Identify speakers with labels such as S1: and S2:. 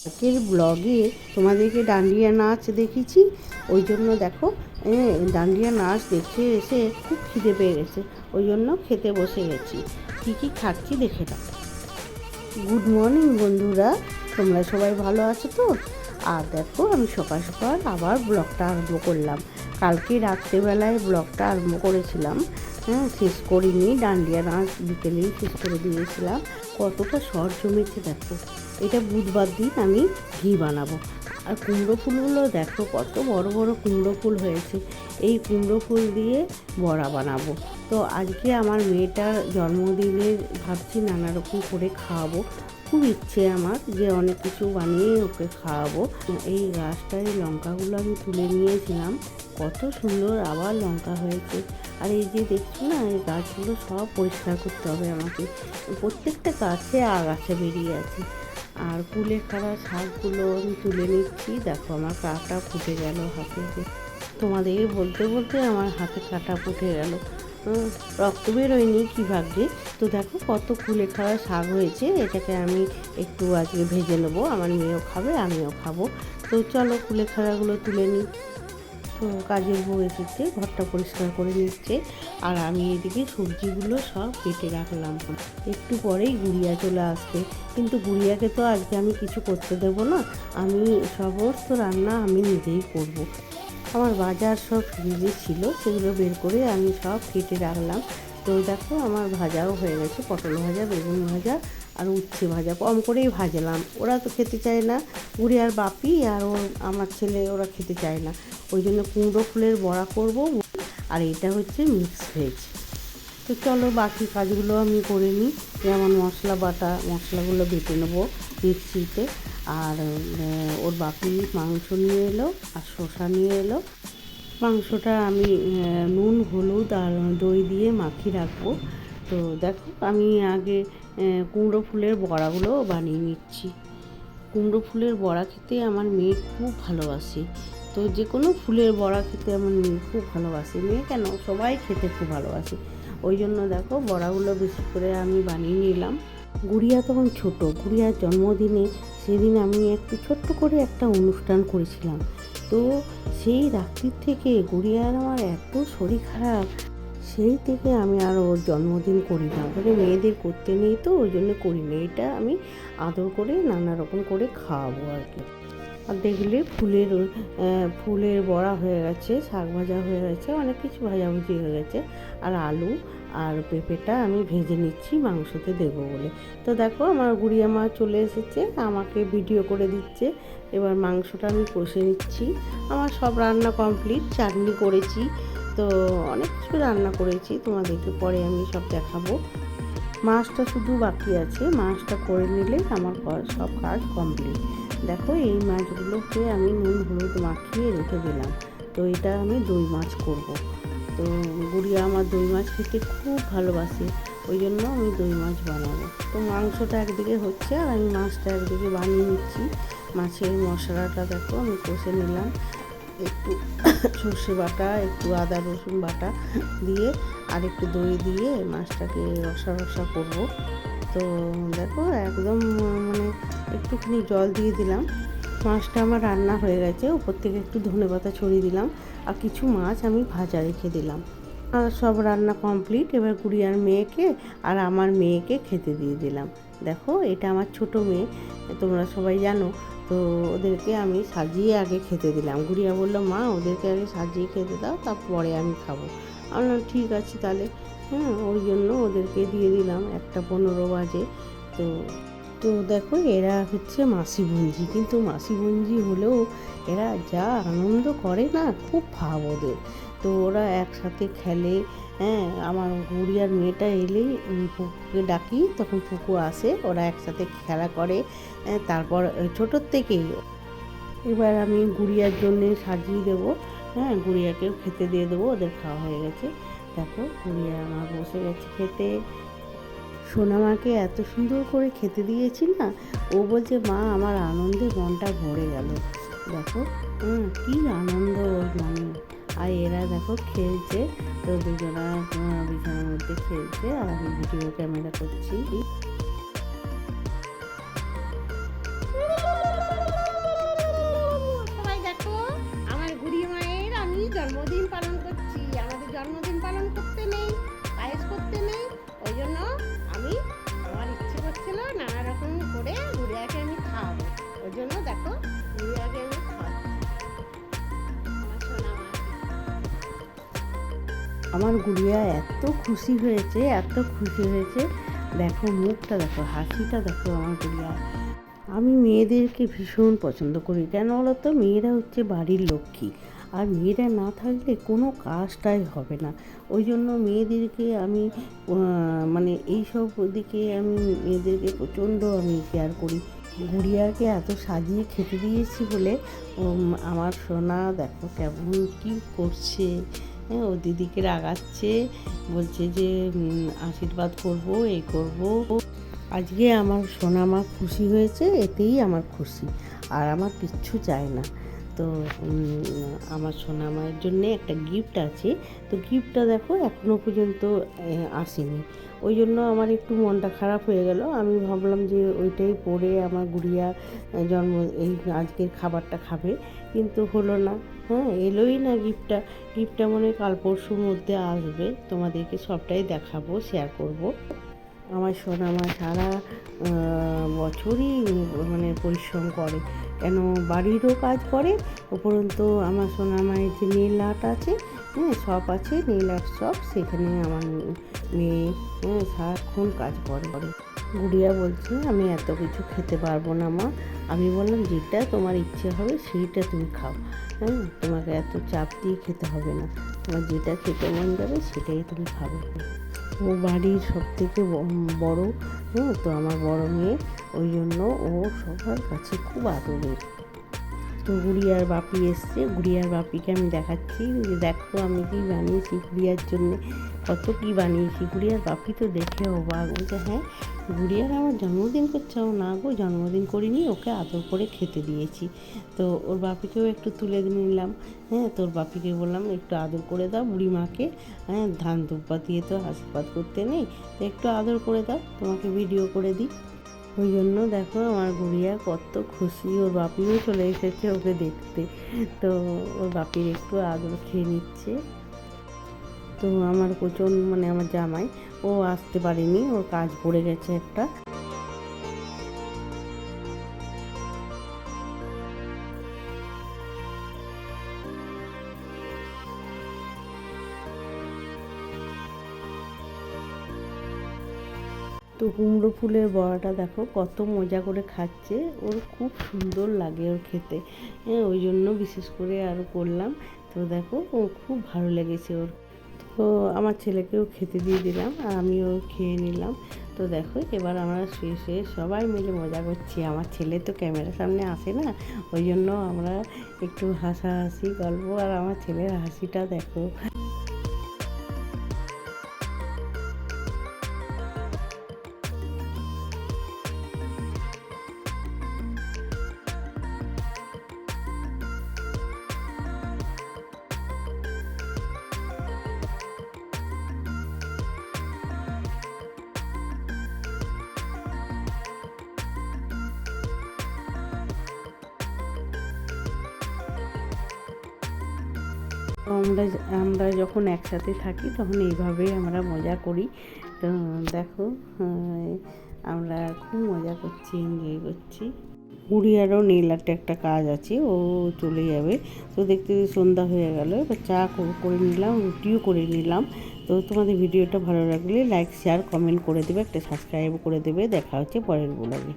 S1: আগের ব্লগে তোমাদেরকে ডান্ডিয়া নাচ দেখেছি, ওই জন্য দেখো ডান্ডিয়া নাচ দেখে এসে খুব খিদে পেয়ে গেছে, ওই জন্য খেতে বসে গেছি। কী কী খাচ্ছি দেখে দাও। গুড মর্নিং বন্ধুরা, তোমরা সবাই ভালো আছো তো? আর দেখো আমি সকাল সকাল আবার ব্লগটা আরম্ভ করলাম। কালকে রাত্রেবেলায় ব্লগটা আরম্ভ করেছিলাম, শেষ করিনি। ডান্ডিয়া নাচ বিকেলেই শেষ করে দিয়েছিলাম। কতটা শর্ট জমেছে দেখো। এটা বুধবার দিন আমি ঘি বানাবো। আর কুমড়ো ফুলগুলো দেখো কত বড় বড় কুমড়ো ফুল হয়েছে। এই কুমড়ো ফুল দিয়ে বড়া বানাবো। তো আজকে আমার মেয়েটার জন্মদিনের ভাবছি নানা রকম করে খাওয়াবো। খুব ইচ্ছে আমার যে অনেক কিছু বানিয়ে ওকে খাওয়াবো। এই গাছটায় লঙ্কাগুলো আমি তুলে নিয়েছিলাম, কত সুন্দর আবার লঙ্কা হয়েছে। আর এই যে দেখছো না, এই গাছগুলো সব পরিষ্কার করতে হবে আমাকে। প্রত্যেকটা গাছে আগাছা বেরিয়ে আছে। আর কুলেখাড়া শাকগুলো আমি তুলে নিচ্ছি। দেখো আমার কাটা ফুটে গেল হাতে। তোমাদের বলতে বলতে আমার হাতে কাটা ফুটে গেল। রক্ত বেরোয়নি কি ভাগ্যে। তো দেখো কত কুলেখাড়া শাক হয়েছে। এটাকে আমি একটু আজকে ভেজে নেবো, আমার মেয়েও খাবে আমিও খাবো। তো চলো কুলেখাড়াগুলো তুলে নিই। তো কাজের বউ এসেছে, ঘরটা পরিষ্কার করে নিচ্ছে। আর আমি এদিকে সবজিগুলো সব কেটে রাখলাম। একটু পরেই গুড়িয়া চলে আসবে, কিন্তু গুড়িয়াকে তো আজকে আমি কিছু করতে দেবো না। আমি সমস্ত রান্না আমি নিজেই করব। আমার বাজার সব ফ্রিজে ছিল, সেগুলো বের করে আমি সব কেটে রাখলাম। তো দেখো আমার ভাজাও হয়ে গেছে, পটল ভাজা, বেগুন ভাজা আর উচ্ছে ভাজা। কম করেই ভাজলাম, ওরা তো খেতে চায় না। গুড়িয়ার বাপি আর আমার ছেলে ওরা খেতে চায় না, ওই জন্য কুমড়ো ফুলের বড়া করব। আর এটা হচ্ছে মিক্স ভেজ। তো চলো বাকি কাজগুলো আমি করে নিই। যেমন মশলা বাটা, মশলাগুলো বেটে নেবো মিক্সিতে। আর ওর বাপি মাংস নিয়ে এলো আর শসা নিয়ে এলো। মাংসটা আমি নুন হলুদ আর দই দিয়ে মাখিয়ে রাখবো। তো দেখো আমি আগে কুমড়ো ফুলের বড়াগুলো বানিয়ে নিচ্ছি। কুমড়ো ফুলের বড়া খেতে আমার মেয়ে খুব ভালোবাসে। তো যে কোনো ফুলের বড়া খেতে আমার মেয়ে খুব ভালোবাসে। মেয়ে কেন, সবাই খেতে খুব ভালোবাসে। ওই জন্য দেখো বড়াগুলো বেশি করে আমি বানিয়ে নিলাম। গুড়িয়া তখন ছোট, গুড়িয়ার জন্মদিনে সেদিন আমি একটু ছোট্ট করে একটা অনুষ্ঠান করেছিলাম। তো সেই রাত্রির থেকে গুড়িয়ার আমার এত শরীর খারাপ, সেই থেকে আমি আর ওর জন্মদিন করি না। মানে মেয়েদের করতে নেই, তো ওই জন্য করি না। এটা আমি আদর করে নানা রকম করে খাওয়াবো আর কি। আর দেখলে ফুলের বড়া হয়ে গেছে, শাক ভাজা হয়ে গেছে, অনেক কিছু ভাজাভুজি হয়ে গেছে। আর আলু আর পেঁপেটা আমি ভেজে নিচ্ছি মাংসতে দেবো বলে। তো দেখো আমার গুড়িয়া মা চলে এসেছে, আমাকে ভিডিও করে দিচ্ছে। এবার মাংসটা আমি কষে নিচ্ছি। আমার সব রান্না কমপ্লিট, চাটনি করেছি। তো অনেক কিছু রান্না করেছি, তোমাদেরকে পরে আমি সব দেখাবো। মাছটা শুধু বাকি আছে, মাছটা করে নিলে আমার সব কাজ কমপ্লিট। দেখো এই মাছগুলোকে আমি নুন হলুদ মাখিয়ে রেখে দিলাম। তো এটা আমি দই মাছ করব। তো গুড়িয়া আমার দই মাছ খেতে খুব ভালোবাসে, ওই জন্য আমি দই মাছ বানাবো। তো মাংসটা একদিকে হচ্ছে আর আমি মাছটা একদিকে বানিয়ে নিচ্ছি। মাছের মশলাটা দেখো আমি কষে নিলাম, একটু সর্ষে বাটা, একটু আদা রসুন বাটা দিয়ে আর একটু দই দিয়ে মাছটাকে রসা রসা করবো। তো দেখো একদম মানে একটুখানি জল দিয়ে দিলাম। মাছটা আমার রান্না হয়ে গেছে, উপর থেকে একটু ধনেপাতা ছড়িয়ে দিলাম। আর কিছু মাছ আমি ভাজা রেখে দিলাম। আর সব রান্না কমপ্লিট। এবার গুড়িয়ার মেয়েকে আর আমার মেয়েকে খেতে দিয়ে দিলাম। দেখো এটা আমার ছোট মেয়ে, তোমরা সবাই জানো। তো ওদেরকে আমি সাজিয়ে আগে খেতে দিলাম। গুড়িয়া বললো মা ওদেরকে আগে সাজিয়ে খেতে দাও, তারপরে আমি খাবো। আমি বললাম ঠিক আছে তাহলে। ওই জন্য ওদেরকে দিয়ে দিলাম। 1:15 বাজে। তো তো দেখো এরা হচ্ছে মাসি বোনঝি, কিন্তু মাসি বোনঝি হলেও এরা যা আনন্দ করে না, খুব ভাব ওদের। তো ওরা একসাথে খেলে। আমার গুড়িয়ার মেয়েটা এলেই পুকুকে ডাকি, তখন পুকু আসে, ওরা একসাথে খেলা করে। তারপর ছোটোর থেকেই এবার আমি গুড়িয়ার জন্যে সাজিয়ে দেবো। গুড়িয়াকেও খেতে দিয়ে দেবো, ওদের খাওয়া হয়ে গেছে। দেখো গুড়িয়া আমার বসে গেছে খেতে। সোনামাকে এত সুন্দর করে খেতে দিয়েছি না, ও বলছে মা আমার আনন্দে মনটা ভরে গেল। দেখো কি আনন্দ ওর মনে। আর এরা দেখো খেলছে। তো দুজনা বিছানার মধ্যে খেলছে আর আমি ভিডিও ক্যামেরা করছি। জন্য দেখো গুড়িয়াকে আমি খাওয়াচ্ছি। আমার গুড়িয়া এত খুশি হয়েছে, এত খুশি হয়েছে, দেখো মুখটা দেখো, হাসিটা দেখো আমার গুড়িয়া। আমি মেয়েদেরকে ভীষণ পছন্দ করি, কেন বলো তো? মেয়েরা হচ্ছে বাড়ির লক্ষ্মী, আর মেয়েরা না থাকলে কোনো কাজটাই হবে না। ওই জন্য মেয়েদেরকে আমি মানে এইসব দিকে আমি মেয়েদেরকে প্রচণ্ড আমি কেয়ার করি। গুড়িয়াকে এত সাজিয়ে খেতে দিয়েছি বলে আমার সোনা দেখো কেমন কী করছে। হ্যাঁ, ও দিদিকে রাগাচ্ছে, বলছে যে আশীর্বাদ করব, এই করব। আজকে আমার সোনা মা খুশি হয়েছে, এতেই আমার খুশি, আর আমার কিচ্ছু চাই না। তো আমার সোনা মায়ের জন্যে একটা গিফট আছে, তো গিফটটা দেখো এখনও পর্যন্ত আসেনি। ওই জন্য আমার একটু মনটা খারাপ হয়ে গেল। আমি ভাবলাম যে ওইটাই পরে আমার গুড়িয়া জন্ম এই আজকের খাবারটা খাবে, কিন্তু হলো না। হ্যাঁ, এলোই না গিফটটা। গিফটটা মনে হয় কাল পরশুর মধ্যে আসবে, তোমাদেরকে সবটাই দেখাবো, শেয়ার করব। আমার সোনা মা সারা বছরই মানে পরিশ্রম করে, কেন বাড়িরও কাজ করে, উপরন্তু আমার সোনা মায়ের যে নেল আর্ট আছে, হ্যাঁ শপ আছে, নেল আর্ট শপ, সেখানে আমার মেয়ে সারাক্ষণ কাজ করে। গুড়িয়া বলছে আমি এত কিছু খেতে পারবো না মা। আমি বললাম যেটা তোমার ইচ্ছে হবে সেইটা তুমি খাও, হ্যাঁ তোমাকে এত চাপ দিয়ে খেতে হবে না, তোমার যেটা খেতে মন যাবে সেটাই তুমি খাবে। ও বাড়ির সবথেকে বড়, হ্যাঁ তো আমার বড় মেয়ে, ওই জন্য ও সবার কাছে খুব আদরের। তো গুড়িয়ার বাপি এসছে, গুড়িয়ার বাপিকে আমি দেখাচ্ছি যে দেখো আমি কি বানিয়েছি গুড়িয়ার জন্যে, কত কি বানিয়েছি। গুড়িয়ার বাপি তো দেখে অবাক, বলছে হ্যাঁ গুড়িয়ার আমার জন্মদিন করছে। না গো, জন্মদিন করিনি, ওকে আদর করে খেতে দিয়েছি। তো ওর বাপিকেও একটু তুলে নিলাম। হ্যাঁ, তোর বাপিকে বললাম একটু আদর করে দাও বুড়ি মাকে, হ্যাঁ ধান দুব্বা দিয়ে তো আশীর্বাদ করতে নেই, তো একটু আদর করে দাও, তোমাকে ভিডিও করে দিই। ওই জন্য দেখো আমার গুড়িয়া কত খুশি, ওর বাপিও চলে এসেছে ওকে দেখতে। তো ওর বাপির একটু আদর খেয়ে নিচ্ছে। তো আমার প্রচণ্ড মানে আমার জামাই ও আসতে পারেনি, ওর কাজ পড়ে গেছে একটা। তো কুমড়ো ফুলের বড়াটা দেখো কত মজা করে খাচ্ছে, ওর খুব সুন্দর লাগে ওর খেতে। হ্যাঁ, ওই জন্য বিশেষ করে আরও করলাম। তো দেখো ও খুব ভালো লেগেছে ওর। তো আমার ছেলেকেও খেতে দিয়ে দিলাম, আর আমিও খেয়ে নিলাম। তো দেখো এবার আমরা শুয়ে শুয়ে সবাই মিলে মজা করছি। আমার ছেলে তো ক্যামেরার সামনে আসে না, ওই জন্য আমরা একটু হাসাহাসি গল্প, আর আমার ছেলের হাসিটা দেখো। আমরা আমরা যখন একসাথে থাকি তখন এইভাবেই আমরা মজা করি। তো দেখো আমরা খুব মজা করছি, এনজয় করছি। গুড়িয়ারও নেল আর্টে একটা কাজ আছে, ও চলে যাবে। তো দেখতে সন্ধ্যা হয়ে গেল, এবার চা করে নিলাম, রুটিও করে নিলাম। তো তোমাদের ভিডিওটা ভালো লাগলে লাইক শেয়ার কমেন্ট করে দেবে, একটা সাবস্ক্রাইব করে দেবে। দেখা হচ্ছে পরের ব্লগে।